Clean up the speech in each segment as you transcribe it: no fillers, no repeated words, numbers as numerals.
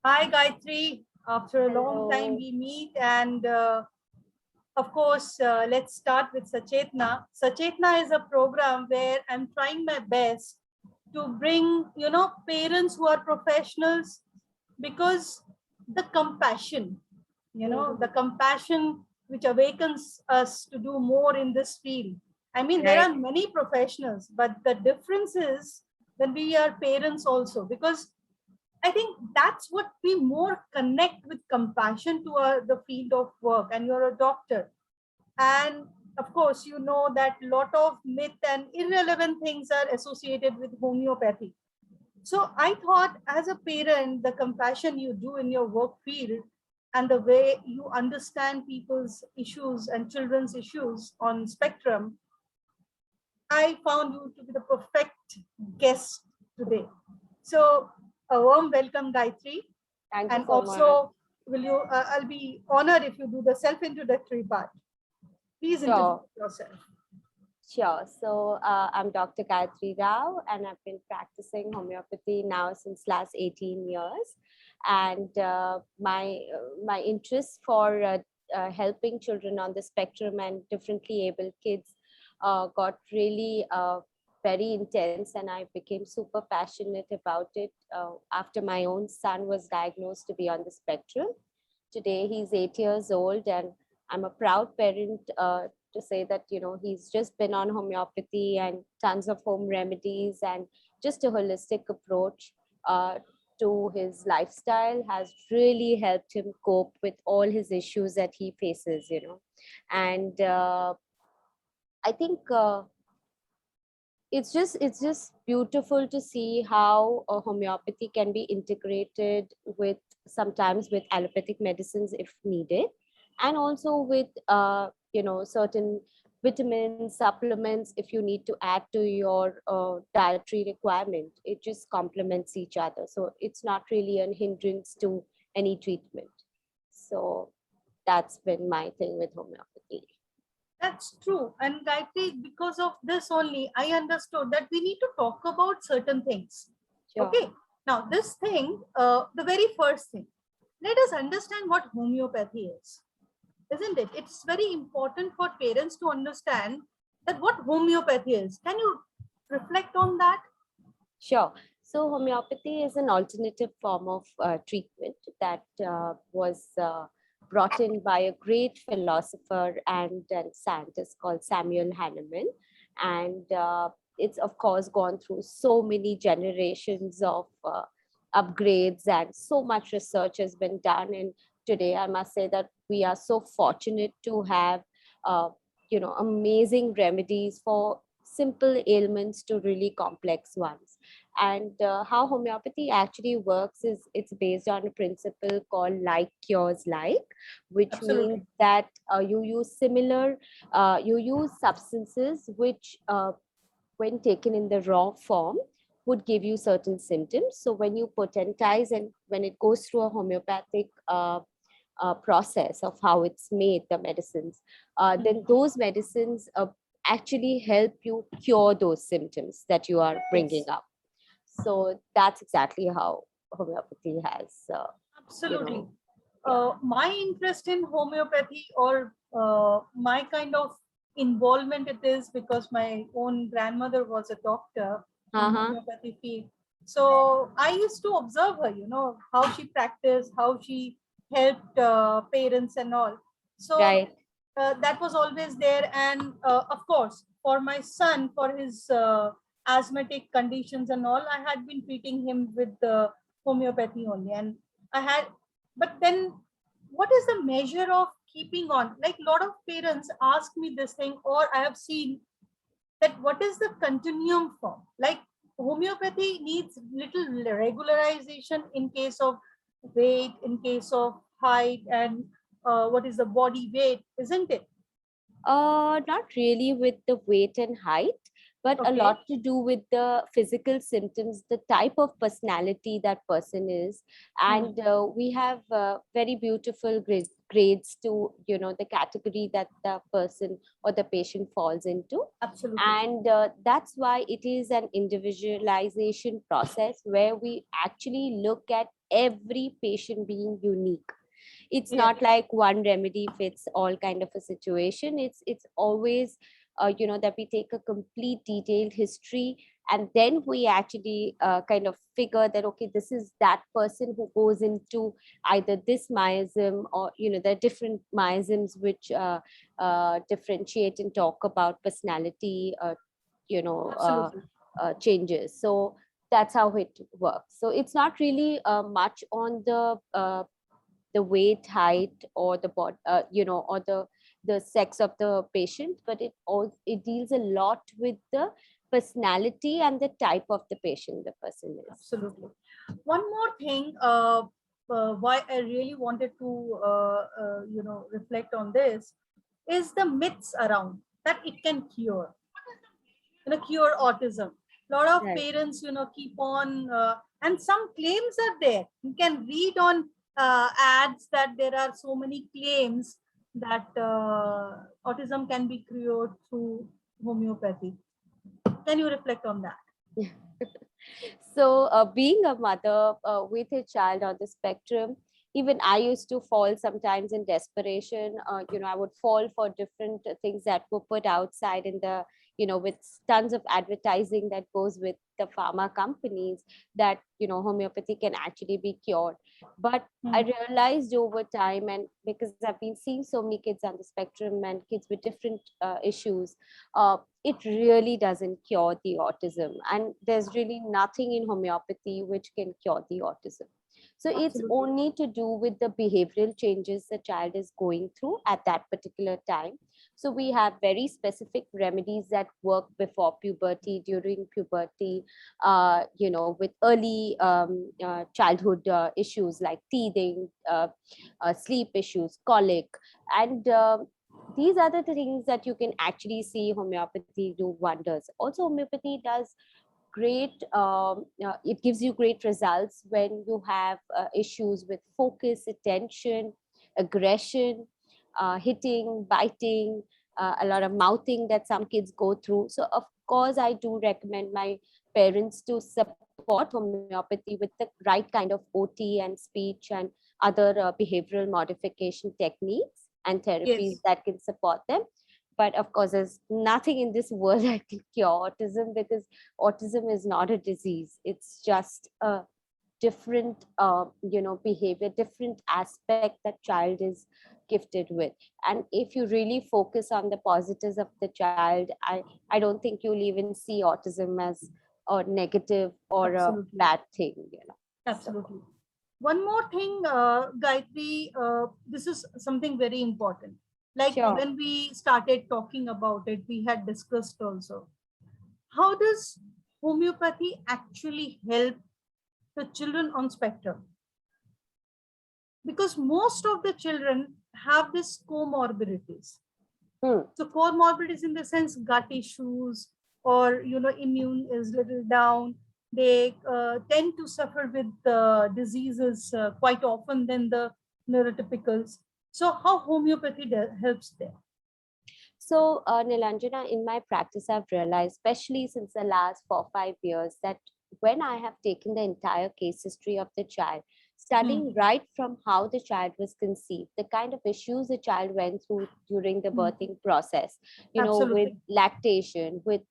Hi, Gayatri. After a long time Hello. we meet, and of course, let's start with Sachetna. Sachetna is a program where I'm trying my best to bring, parents who are professionals, because the compassion, the Mhm. compassion which awakens us to do more in this field. I mean, there Right. are many professionals, but the difference is when we are parents also, because I think that's what we more connect with compassion to the field of work. And you're a doctor. And of course, you know that lot of myth and irrelevant things are associated with homeopathy. So I thought, as a parent, the compassion you do in your work field and the way you understand people's issues and children's issues on spectrum, I found you to be the perfect guest today. So a warm welcome, Gayatri. Thank you And so much. also, will you? I'll be honored if you do the self-introductory part. Please introduce Sure, yourself. sure. So I'm Dr. Gayatri Rao, and I've been practicing homeopathy now since last 18 years. And my interest for helping children on the spectrum and differently able kids got really very intense, and I became super passionate about it after my own son was diagnosed to be on the spectrum. Today he's 8 years old, and I'm a proud parent to say that he's just been on homeopathy and tons of home remedies, and just a holistic approach to his lifestyle has really helped him cope with all his issues that he faces. And I think it's just beautiful to see how homeopathy can be integrated with, sometimes with allopathic medicines if needed, and also with certain vitamins, supplements if you need to add to your dietary requirement. It just complements each other, so it's not really a hindrance to any treatment. So that's been my thing with homeopathy. That's true. And Gayatri, because of this only, I understood that we need to talk about certain things. Sure. Okay. Now, this thing, the very first thing, let us understand what homeopathy is, isn't it? It's very important for parents to understand that what homeopathy is. Can you reflect on that? Sure. So homeopathy is an alternative form of treatment that was brought in by a great philosopher and scientist called Samuel Hahnemann. And it's, of course, gone through so many generations of upgrades, and so much research has been done. And today, I must say that we are so fortunate to have, amazing remedies for simple ailments to really complex ones. And how homeopathy actually works is it's based on a principle called like cures like, which means Absolutely. that you use substances which, when taken in the raw form, would give you certain symptoms. So when you potentize, and when it goes through a homeopathic process of how it's made, the medicines, then those medicines actually help you cure those symptoms that you are bringing Yes. up. So that's exactly how homeopathy has, you Absolutely. know, yeah. My interest in homeopathy, or my kind of involvement, it is because my own grandmother was a doctor in Uh-huh. homeopathy field. So I used to observe her, how she practiced, how she helped parents and all. So Right. that was always there. And of course, for my son, for his asthmatic conditions and all, I had been treating him with homeopathy only. And I had, but then what is the measure of keeping on? Like, a lot of parents ask me this thing, or I have seen that what is the continuum form? Like, homeopathy needs little regularization in case of weight, in case of height, and what is the body weight, isn't it? Not really with the weight and height, but a Okay. lot to do with the physical symptoms, the type of personality that person is. Hmm. And we have very beautiful grades to, the category that the person or the patient falls into. Absolutely. And that's why it is an individualization process where we actually look at every patient being unique. It's Yeah. not like one remedy fits all kind of a situation. It's always that we take a complete detailed history, and then we actually kind of figure that, okay, this is that person who goes into either this miasm, or there are different miasms which differentiate and talk about personality you know uh, Absolutely. changes. So that's how it works. So it's not really much on the weight, height, or the body, or the sex of the patient, but it deals a lot with the personality and the type of the patient the person is. Absolutely. One more thing, why I really wanted to, reflect on this is the myths around that it can cure, cure autism. A lot of Right. parents, keep on, and some claims are there. You can read on ads that there are so many claims that autism can be cured through homeopathy. Can you reflect on that? So, being a mother with a child on the spectrum, even I used to fall sometimes in desperation. I would fall for different things that were put outside in the, with tons of advertising that goes with the pharma companies, that, homeopathy can actually be cured. But I Hmm. realized over time, and because I've been seeing so many kids on the spectrum and kids with different issues, it really doesn't cure the autism. And there's really nothing in homeopathy which can cure the autism. So it's Absolutely. only to do with the behavioral changes the child is going through at that particular time. So we have very specific remedies that work before puberty, during puberty, with early childhood issues like teething, sleep issues, colic. And these are the things that you can actually see homeopathy do wonders. Also, homeopathy does great, it gives you great results when you have issues with focus, attention, aggression, hitting, biting, a lot of mouthing that some kids go through. So of course I do recommend my parents to support homeopathy with the right kind of OT and speech and other behavioral modification techniques and therapies Yes. that can support them. But of course, there's nothing in this world that can cure autism, because autism is not a disease. It's just a different, behavior, different aspect that child is gifted with. And if you really focus on the positives of the child, I don't think you'll even see autism as a negative or a Absolutely. bad thing. So Absolutely. One more thing, Gayatri, this is something very important. Like sure. when we started talking about it, we had discussed also. How does homeopathy actually help the children on spectrum? Because most of the children have this comorbidities. Hmm. So comorbidities in the sense gut issues, or immune is little down. They tend to suffer with diseases quite often than the neurotypicals. So how homeopathy helps there? So, Nilanjana, in my practice, I've realized, especially since the last 4 or 5 years, that when I have taken the entire case history of the child, Hmm. studying right from how the child was conceived, the kind of issues the child went through during the Hmm. birthing process, with Absolutely. lactation, with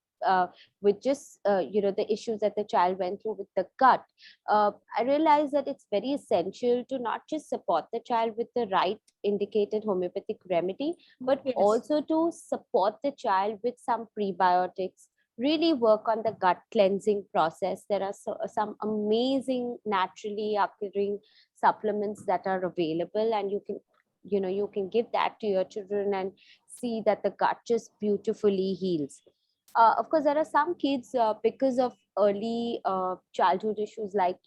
just the issues that the child went through with the gut, I realized that it's very essential to not just support the child with the right indicated homeopathic remedy, but Yes. also to support the child with some prebiotics, really work on the gut cleansing process. There are some amazing naturally occurring supplements that are available, and you can give that to your children and see that the gut just beautifully heals. Of course, there are some kids, because of early childhood issues, like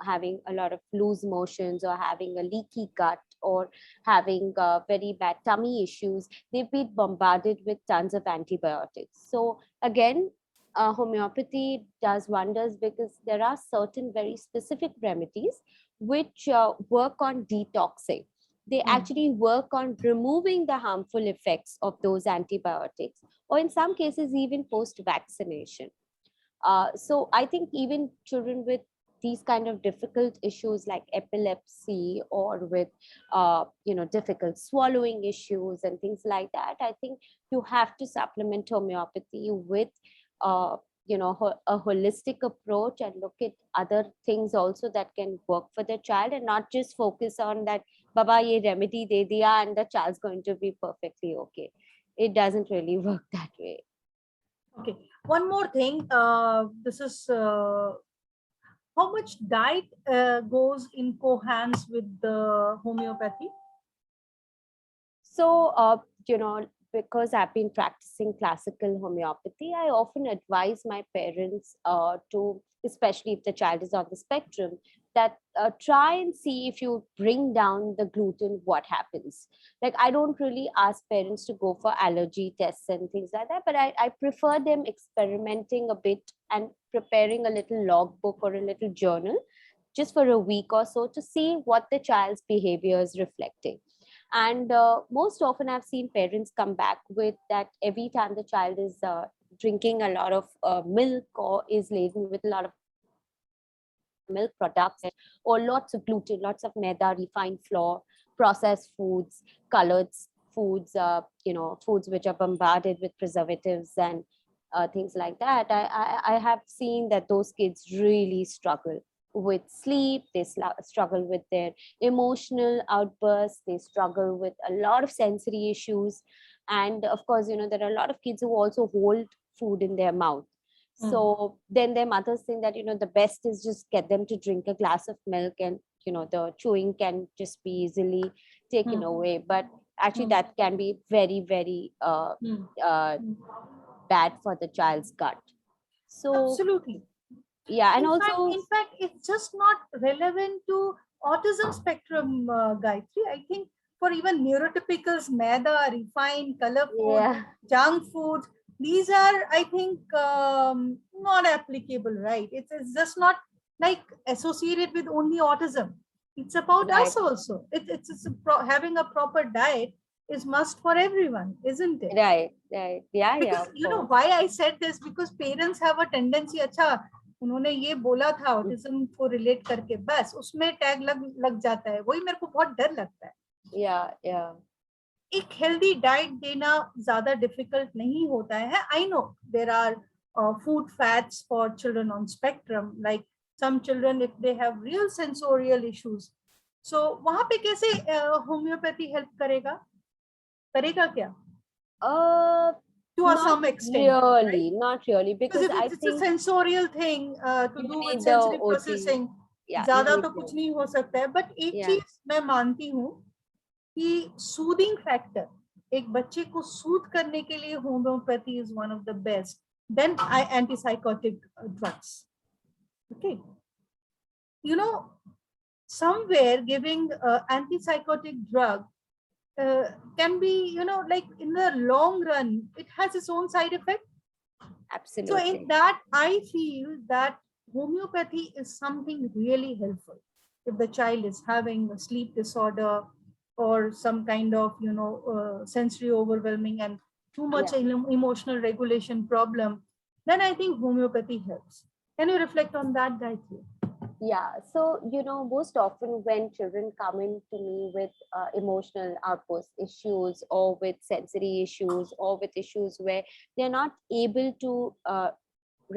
having a lot of loose motions, or having a leaky gut, or having very bad tummy issues, they've been bombarded with tons of antibiotics. So again, homeopathy does wonders because there are certain very specific remedies which work on detoxing. They actually work on removing the harmful effects of those antibiotics, or in some cases, even post vaccination. So I think even children with these kind of difficult issues like epilepsy, or with difficult swallowing issues and things like that, I think you have to supplement homeopathy with uh, a holistic approach, and look at other things also that can work for the child, and not just focus on that baba ye remedy de diya and the child's going to be perfectly okay. It doesn't really work that way. Okay, one more thing. This is how much diet goes in coherence with the homeopathy? So, because I've been practicing classical homeopathy, I often advise my parents to, especially if the child is on the spectrum, that try and see if you bring down the gluten, what happens. Like, I don't really ask parents to go for allergy tests and things like that, but I prefer them experimenting a bit and preparing a little logbook or a little journal just for a week or so to see what the child's behavior is reflecting. And most often I've seen parents come back with that every time the child is drinking a lot of milk, or is laden with a lot of milk products, or lots of gluten, lots of maida, refined flour, processed foods, colored foods, foods which are bombarded with preservatives and things like that, I have seen that those kids really struggle with sleep. They struggle with their emotional outbursts. They struggle with a lot of sensory issues. And of course, there are a lot of kids who also hold food in their mouth. So then their mothers think that, the best is just get them to drink a glass of milk, and, the chewing can just be easily taken away. But actually, that can be very, very bad for the child's gut. So, Absolutely. yeah, and also, In fact, it's just not relevant to autism spectrum, Gayatri. I think for even neurotypicals, maida, refined, color food, yeah, junk food, these are, I think, not applicable, right? It's just not like associated with only autism. It's about right, us also. Having a proper diet is must for everyone, isn't it? right, right. Yeah, yeah, Because of you know course. why I said this, because parents have a tendency, अच्छा उन्होंने ये बोला था autism को relate करके, बस उसमें tag लग जाता है, वही मेरे को बहुत डर लगता है. Yeah, yeah. एक हेल्दी डाइट देना ज्यादा डिफिकल्ट नहीं होता है. I know there are food fats for children on spectrum, like some children if they have real sensorial issues. So वहां पे कैसे होम्योपैथी हेल्प करेगा, करेगा क्या? Uh, To Not some extent, right? really, not really, Because because if I it's a think sensorial thing to you do with need the sensory OT. processing, Yeah, you ज्यादा need तो कुछ the, नहीं हो सकता है. But एक yeah, चीज मैं मानती हूँ कि सूदिंग फैक्टर, एक बच्चे को सूद करने के लिए homeopathy is one of the best then antipsychotic drugs. Okay, you know, somewhere giving antipsychotic drug uh, can be, you know, like in the long run it has its own side effect. So in absolutely. that, I feel that homeopathy is something really helpful. If the child is having a sleep disorder or some kind of, you know, sensory overwhelming and too much Yeah. emotional regulation problem, then I think homeopathy helps. Can you reflect on that, Gayatri? Yeah, so most often when children come in to me with emotional outburst issues, or with sensory issues, or with issues where they're not able to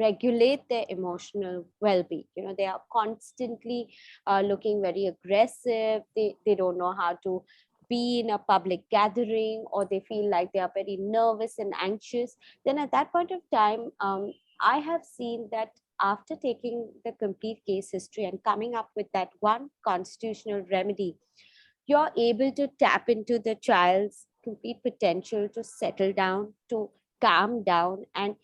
regulate their emotional well-being, they are constantly looking very aggressive. They don't know how to be in a public gathering, or they feel like they are very nervous and anxious. Then at that point of time, I have seen that after taking the complete case history and coming up with that one constitutional remedy, you're able to tap into the child's complete potential to settle down, to calm down. And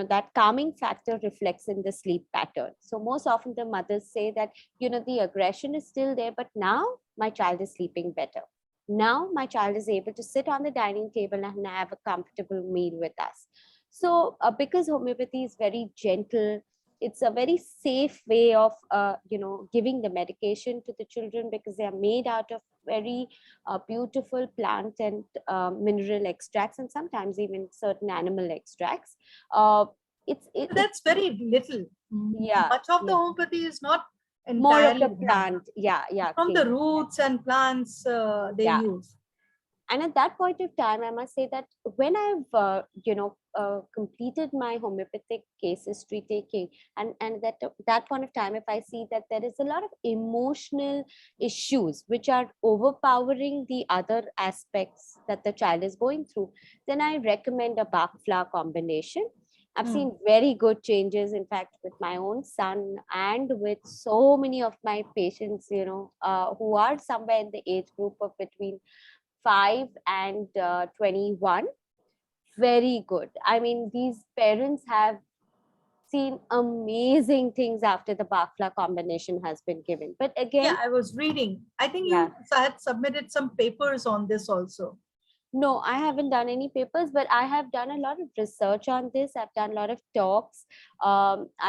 that calming factor reflects in the sleep pattern. So most often the mothers say that, the aggression is still there, but now my child is sleeping better. Now my child is able to sit on the dining table and have a comfortable meal with us. So because homeopathy is very gentle, it's a very safe way of giving the medication to the children, because they are made out of very beautiful plant and mineral extracts, and sometimes even certain animal extracts. uh, it's That's very little. yeah, Much of the yeah, homeopathy is not more of the entirely that. plant. Yeah, yeah, From the King. roots and plants they Yeah. use. And at that point of time, I must say that when I've completed my homeopathic case history taking, and that point of time, if I see that there is a lot of emotional issues which are overpowering the other aspects that the child is going through, then I recommend a bark flower combination. I've Hmm. seen very good changes, in fact, with my own son and with so many of my patients, who are somewhere in the age group of between 5 and 21. Very good. I mean, these parents have seen amazing things after the Bakla combination has been given. But Yeah, again, I was reading. I think yeah, you had submitted some papers on this also. no, I haven't done any papers, but I have done a lot of research on this. I've done a lot of talks.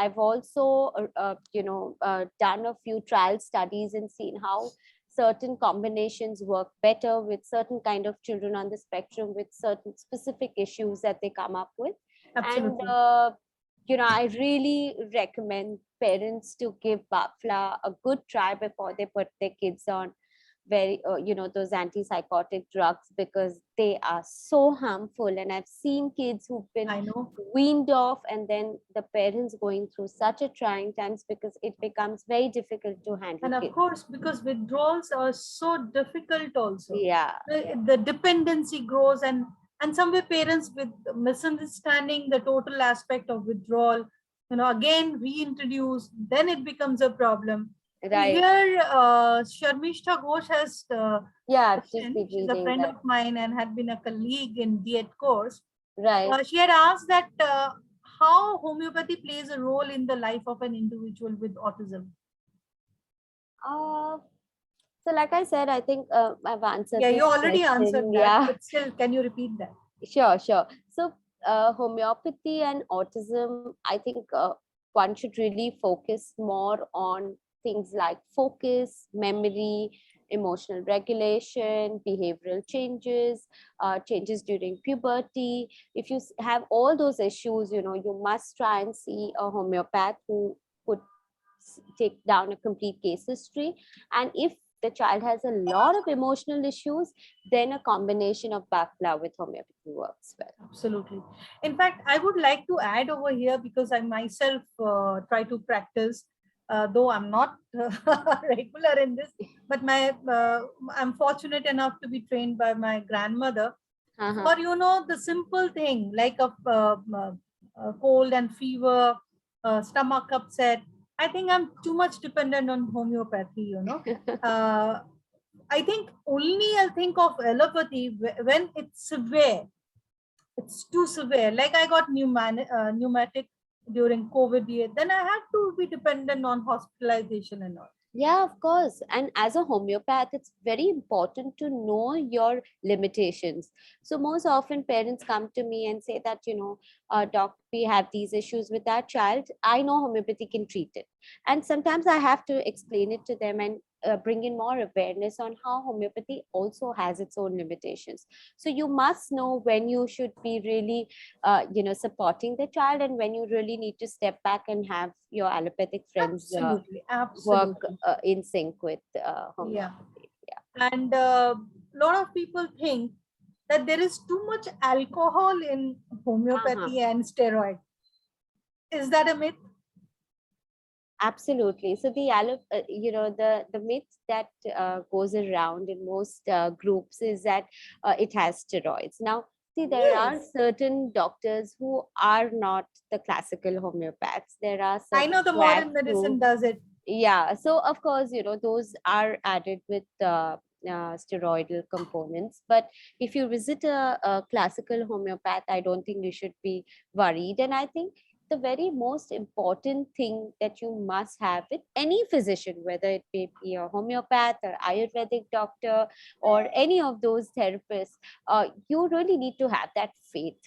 I've also, done a few trial studies and seen how certain combinations work better with certain kind of children on the spectrum with certain specific issues that they come up with. And, Absolutely. I really recommend parents to give Bafla a good try before they put their kids on very those antipsychotic drugs, because they are so harmful. And I've seen kids who've been I know. weaned off, and then the parents going through such a trying times, because it becomes very difficult to handle And of kids. course, because withdrawals are so difficult also, Yeah, the dependency grows, and somewhere parents with misunderstanding the total aspect of withdrawal, again reintroduce, then it becomes a problem. And right. here, Sharmishta Ghosh has Yeah, I've just question. been She's a reading friend that. of mine and had been a colleague in DED course. Right. She had asked that how homeopathy plays a role in the life of an individual with autism. uh so like I said, I think I've answered Yeah, you this already answered question. that, Yeah. but still, can you repeat that? Sure, sure. So, homeopathy and autism, I think one should really focus more on things like focus, memory, emotional regulation, behavioral changes, changes during puberty. If you have all those issues, you must try and see a homeopath who could take down a complete case history. And if the child has a lot of emotional issues, then a combination of Bafla with homeopathy works well. Absolutely. In fact, I would like to add over here because I myself try to practice, though I'm not regular in this, but I'm fortunate enough to be trained by my grandmother Uh-huh. for the simple thing like a cold and fever, stomach upset. I think I'm too much dependent on homeopathy. uh, I think only I'll think of allopathy when it's severe. It's too severe, like I got pneumatic during COVID year, then I had to be dependent on hospitalization and all. Yeah, of course. And as a homeopath, it's very important to know your limitations. So, most often parents come to me and say that, doc, we have these issues with our child. I know homeopathy can treat it. And sometimes I have to explain it to them and bring in more awareness on how homeopathy also has its own limitations. So, you must know when you should be really, supporting the child, and when you really need to step back and have your allopathic friends Absolutely, work absolutely. in sync with Yeah. homeopathy. Yeah. And a lot of people think that there is too much alcohol in Uh-huh. homeopathy and steroid. Is that a myth? Absolutely. So the myth that goes around in most groups is that it has steroids. Now, see, there are Yes. certain doctors who are not the classical homeopaths. There are I certain know the quacks modern medicine who, does it. yeah. So of course, those are added with steroidal components. But if you visit a classical homeopath, I don't think you should be worried. And I think the very most important thing that you must have with any physician, whether it may be a homeopath or Ayurvedic doctor or any of those therapists, you really need to have that faith.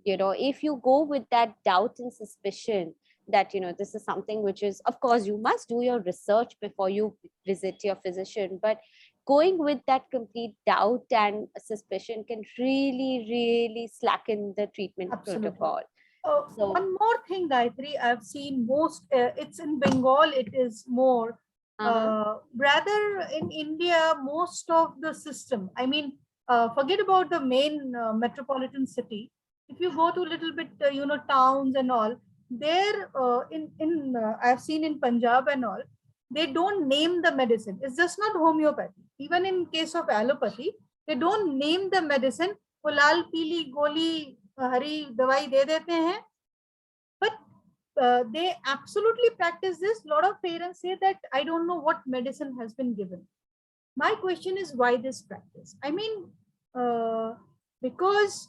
if you go with that doubt and suspicion that, this is something which is, of course, you must do your research before you visit your physician, but going with that complete doubt and suspicion can really, really slacken the treatment Absolutely. protocol. So, One more thing, Gayatri, I've seen most, it's in Bengal, it is more. uh-huh. Rather in India, most of the system, I mean, forget about the main metropolitan city. If you go to a little bit, towns and all, there, I've seen in Punjab and all, they don't name the medicine. It's just not homeopathy. Even in case of allopathy, they don't name the medicine. वो लाल पीली गोली हरी दवाई दे देते हैं, but they absolutely practice this. A lot of parents say that I don't know what medicine has been given. My question is, why this practice? I mean, because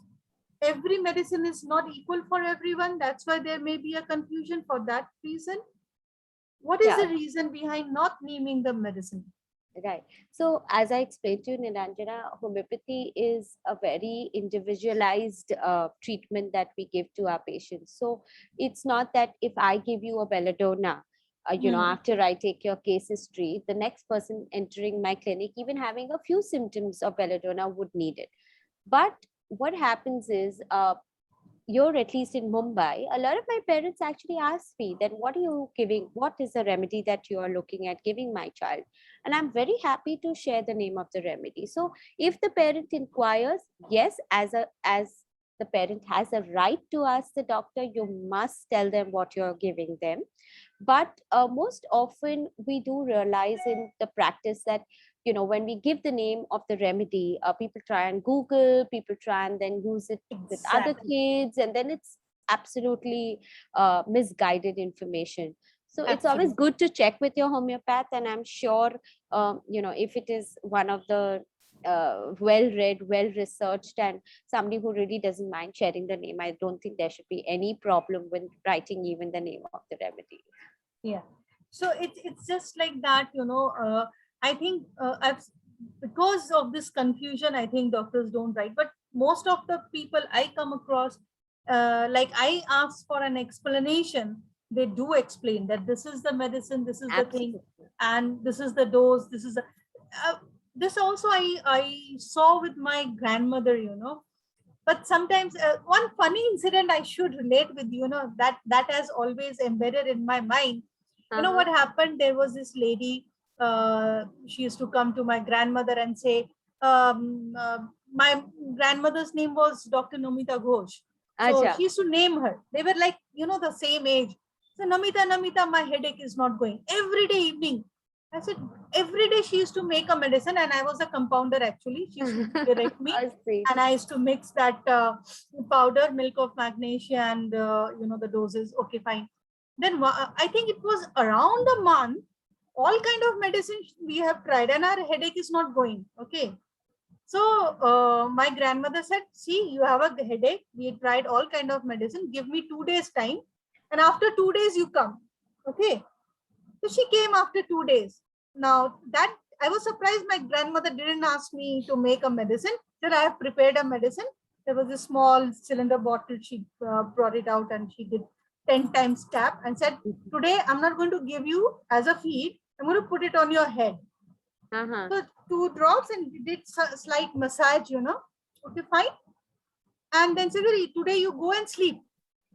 every medicine is not equal for everyone. That's why there may be a confusion for that reason. What is Yeah. the reason behind not naming the medicine? Right. So, as I explained to you, Nilanjana, homeopathy is a very individualized treatment that we give to our patients. So, it's not that if I give you a belladonna, after I take your case history, the next person entering my clinic, even having a few symptoms of belladonna, would need it. But what happens is, you're at least in Mumbai, a lot of my parents actually ask me, then what are you giving? What is the remedy that you are looking at giving my child? And I'm very happy to share the name of the remedy. So if the parent inquires, yes, as the parent has a right to ask the doctor, you must tell them what you're giving them. But most often we do realize in the practice that, when we give the name of the remedy, people try and Google, people try and then use it with other Exactly. kids, and then it's absolutely misguided information. So it's always Absolutely. good to check with your homeopath, and I'm sure, if it is one of the well read, well researched, and somebody who really doesn't mind sharing the name, I don't think there should be any problem with writing even the name of the remedy. Yeah. So it's just like that, I think I've, because of this confusion, I think doctors don't write. But most of the people I come across, like I ask for an explanation, they do explain that this is the medicine, this is the thing, Absolutely. and this is the dose, this is the. Uh, this also I saw with my grandmother, but sometimes one funny incident I should relate with, that has always embedded in my mind. Uh-huh. What happened, there was this lady, she used to come to my grandmother and say, my grandmother's name was Dr. Nomita Ghosh, so Acha. she used to name her. They were like, the same age. So, Namita, my headache is not going. Every day evening, I said, every day she used to make a medicine, and I was a compounder actually. She used to direct me, I see. and I used to mix that powder, milk of magnesia, and the doses. Okay, fine. Then I think it was around a month. All kind of medicines we have tried, and our headache is not going. Okay, so my grandmother said, "See, you have a headache. We tried all kind of medicine. Give me 2 days time, and after 2 days you come." Okay, so she came after 2 days. Now that I was surprised, my grandmother didn't ask me to make a medicine. That I have prepared a medicine. There was a small cylinder bottle. She brought it out and she did 10 times tap and said, "Today I'm not going to give you as a feed. I'm going to put it on your head." Uh-huh. So 2 drops and did slight massage. Okay, fine. And then said, "Today you go and sleep.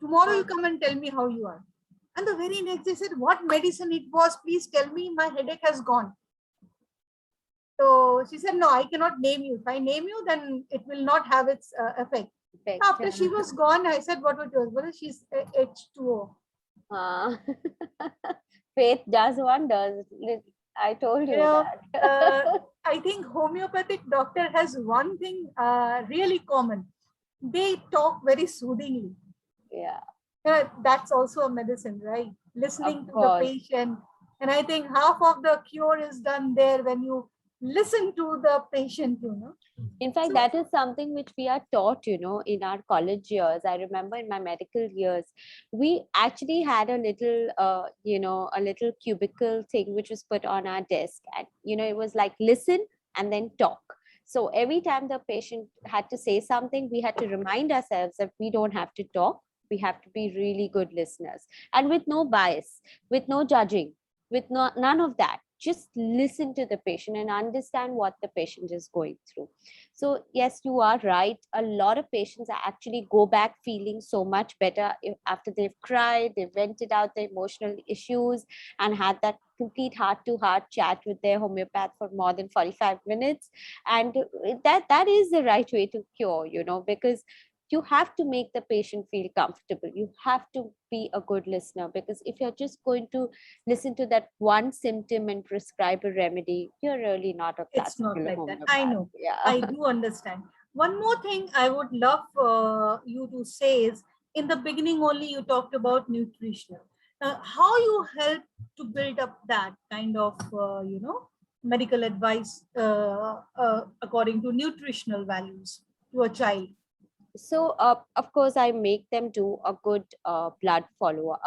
Tomorrow you Uh, come and tell me how you are." And the very next day said, "What medicine it was? Please tell me. My headache has gone." So she said, "No, I cannot name you. If I name you, then it will not have its effect." Perfect. After she was gone, I said, "What was yours?" Well, she's H2O. Uh, faith does wonders. I told You you know, uh, that. I think homeopathic doctor has one thing really common. They talk very soothingly. Yeah, That's also a medicine, right? of Listening to the course. patient. And I think half of the cure is done there when you listen to the patient. In fact, So that is something which we are taught, in our college years. I remember in my medical years, we actually had a little cubicle thing which was put on our desk. And, it was like listen and then talk. So every time the patient had to say something, we had to remind ourselves that we don't have to talk. We have to be really good listeners, and with no bias, with no judging, with none of that. Just listen to the patient and understand what the patient is going through. So yes, you are right. A lot of patients actually go back feeling so much better after they've cried, they've vented out their emotional issues, and had that complete heart to heart chat with their homeopath for more than 45 minutes. And that is the right way to cure, because you have to make the patient feel comfortable. You have to be a good listener, because if you're just going to listen to that one symptom and prescribe a remedy, you're really not a It's not classical like that. I homeopath. know. Yeah. I do understand. One more thing I would love you to say is, in the beginning only you talked about nutritional. How you help to build up that kind of, medical advice according to nutritional values to a child? So of course I make them do a good blood follow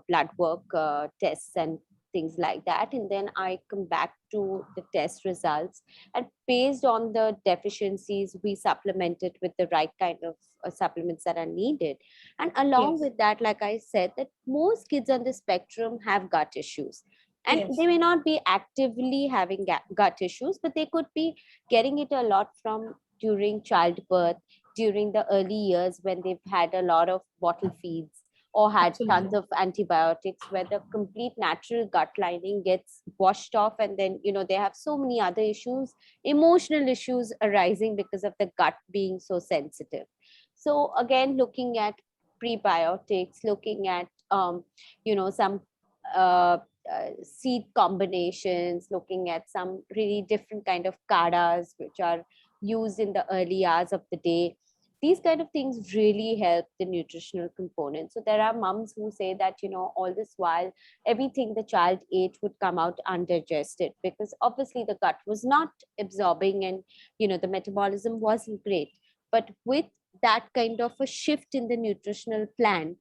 blood work tests and things like that, and then I come back to the test results, and based on the deficiencies we supplement it with the right kind of supplements that are needed. And along Yes. with that, like I said, that most kids on the spectrum have gut issues, and they Yes. may not be actively having gut issues, but they could be getting it a lot from during childbirth, during the early years when they've had a lot of bottle feeds or had tons Absolutely. of antibiotics, where the complete natural gut lining gets washed off, and then they have so many other issues, emotional issues arising because of the gut being so sensitive. So again, looking at prebiotics, looking at some uh, seed combinations, looking at some really different kind of kadas which are used in the early hours of the day. These kind of things really help the nutritional component. So there are moms who say that all this while everything the child ate would come out undigested, because obviously the gut was not absorbing, and the metabolism wasn't great. But with that kind of a shift in the nutritional plan,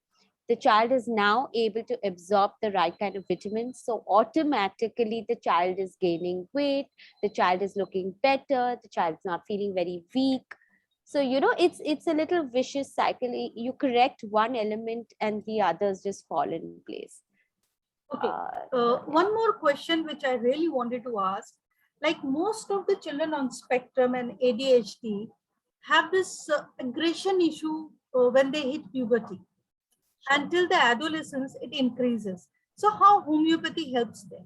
the child is now able to absorb the right kind of vitamins, so automatically the child is gaining weight, the child is looking better, the child's not feeling very weak. So it's a little vicious cycle. You correct one element and the others just fall in place. Okay. So yeah. One more question which I really wanted to ask. Like most of the children on spectrum and ADHD have this aggression issue when they hit puberty. Sure. Until the adolescence, it increases. So how homeopathy helps them?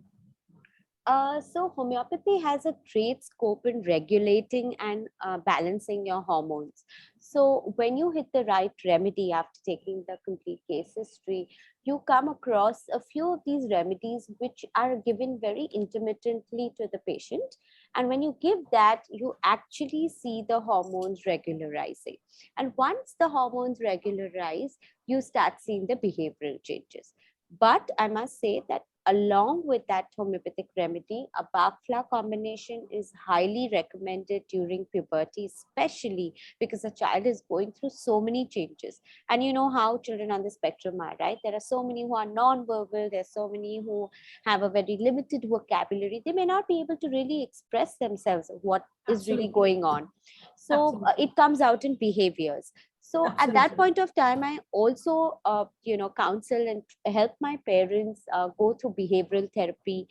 So homeopathy has a great scope in regulating and balancing your hormones. So when you hit the right remedy after taking the complete case history, you come across a few of these remedies which are given very intermittently to the patient. And when you give that, you actually see the hormones regularizing. And once the hormones regularize, you start seeing the behavioral changes. But I must say that along with that homeopathic remedy, a bark flower combination is highly recommended during puberty, especially because a child is going through so many changes. And you know how children on the spectrum are, right? There are so many who are non-verbal, there's so many who have a very limited vocabulary. They may not be able to really express themselves what is really Absolutely. going on. So Absolutely. it comes out in behaviors. So at that Absolutely. point of time, I also, counsel and help my parents go through behavioral therapy,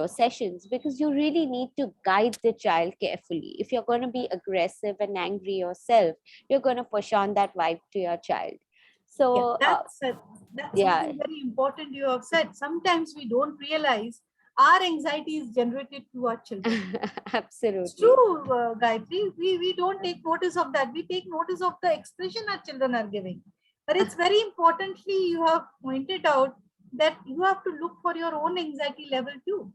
sessions, because you really need to guide the child carefully. If you're going to be aggressive and angry yourself, you're going to push on that vibe to your child. Yeah, So, that's yeah, something very important you have said. Sometimes we don't realize our anxiety is generated to our children. It's absolutely. true, Gayatri. We don't take notice of that. We take notice of the expression our children are giving. But it's very importantly, you have pointed out that you have to look for your own anxiety level too,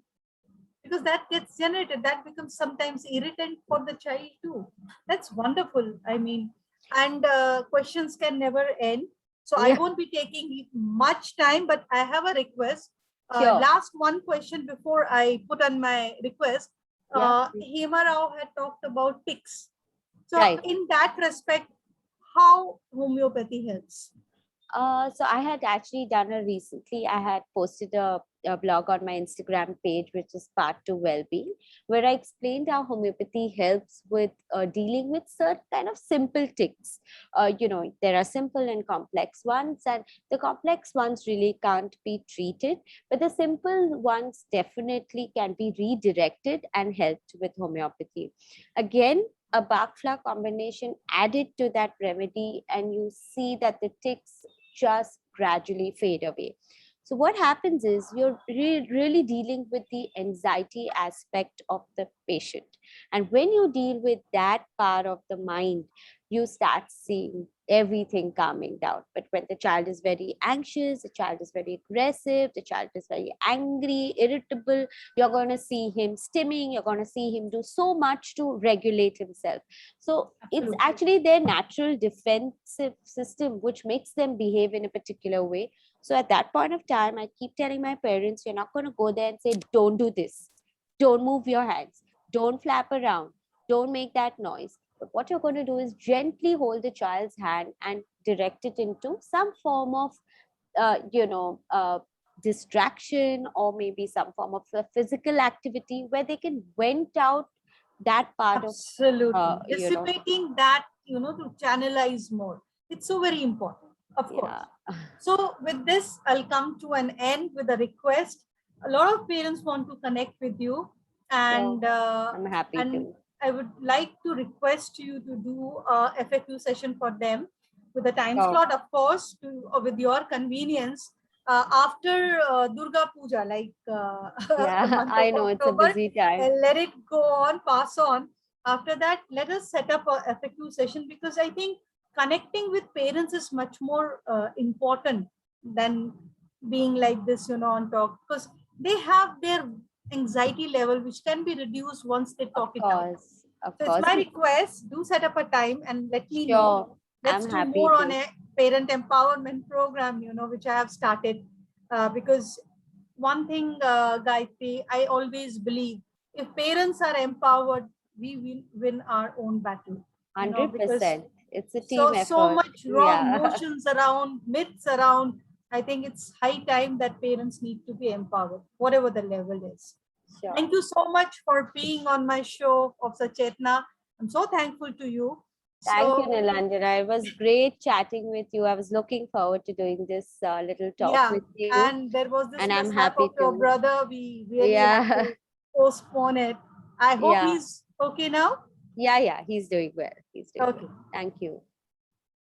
because that gets generated. That becomes sometimes irritant for the child too. That's wonderful. I mean, and questions can never end. So I Yeah, won't be taking much time, but I have a request. sure. Last one question before I put on my request. Yeah, Hema Rao had talked about ticks. So right. in that respect, how homeopathy helps? So I had actually done a recently. I had posted a blog on my Instagram page, which is Part 2 Wellbeing, where I explained how homeopathy helps with dealing with certain kind of simple tics. There are simple and complex ones, and the complex ones really can't be treated, but the simple ones definitely can be redirected and helped with homeopathy. Again, a bark flower combination added to that remedy, and you see that the ticks just gradually fade away. So what happens is you're really dealing with the anxiety aspect of the patient. And when you deal with that part of the mind, you start seeing everything calming down. But when the child is very anxious, the child is very aggressive, the child is very angry, irritable, you're going to see him stimming, you're going to see him do so much to regulate himself. So it's Absolutely. actually their natural defensive system which makes them behave in a particular way. So at that point of time, I keep telling my parents, you're not going to go there and say, don't do this, don't move your hands, don't flap around, don't make that noise. But what you're going to do is gently hold the child's hand and direct it into some form of distraction, or maybe some form of a physical activity where they can vent out that part of Absolutely. you know Dissipating that, to channelize more. It's so very important, of yeah. course. So with this, I'll come to an end with a request. A lot of parents want to connect with you, Sure, and I'm happy and to. I would like to request you to do a FAQ session for them with a time Sure. slot, of course, with your convenience. After Durga Puja, like the Yeah, month of I know it's a October, busy time. let it go on, pass on. After that, let us set up a FAQ session, because I think connecting with parents is much more important than being like this, on talk, because they have their anxiety level which can be reduced once they Of talk it out. course, of So it's course. my request, do set up a time and let me know. Sure, Let's I'm do happy more on to. a parent empowerment program, which I have started. Because one thing, Gayatri, I always believe, if parents are empowered, we will win our own battle. Because 100%. It's a team so effort. much wrong Yeah, notions around, myths around. I think it's high time that parents need to be empowered, whatever the level is. sure. Thank you so much for being on my show of Sachetna. I'm so thankful to you. Thank you, So, Nilanjana. It was great chatting with you. I was looking forward to doing this little talk yeah, with you, and there was this and I'm mishap of happy your to. brother. We really had Yeah, to postpone it. I hope yeah, he's okay now. yeah. He's doing well. He's doing well. Okay. Thank you.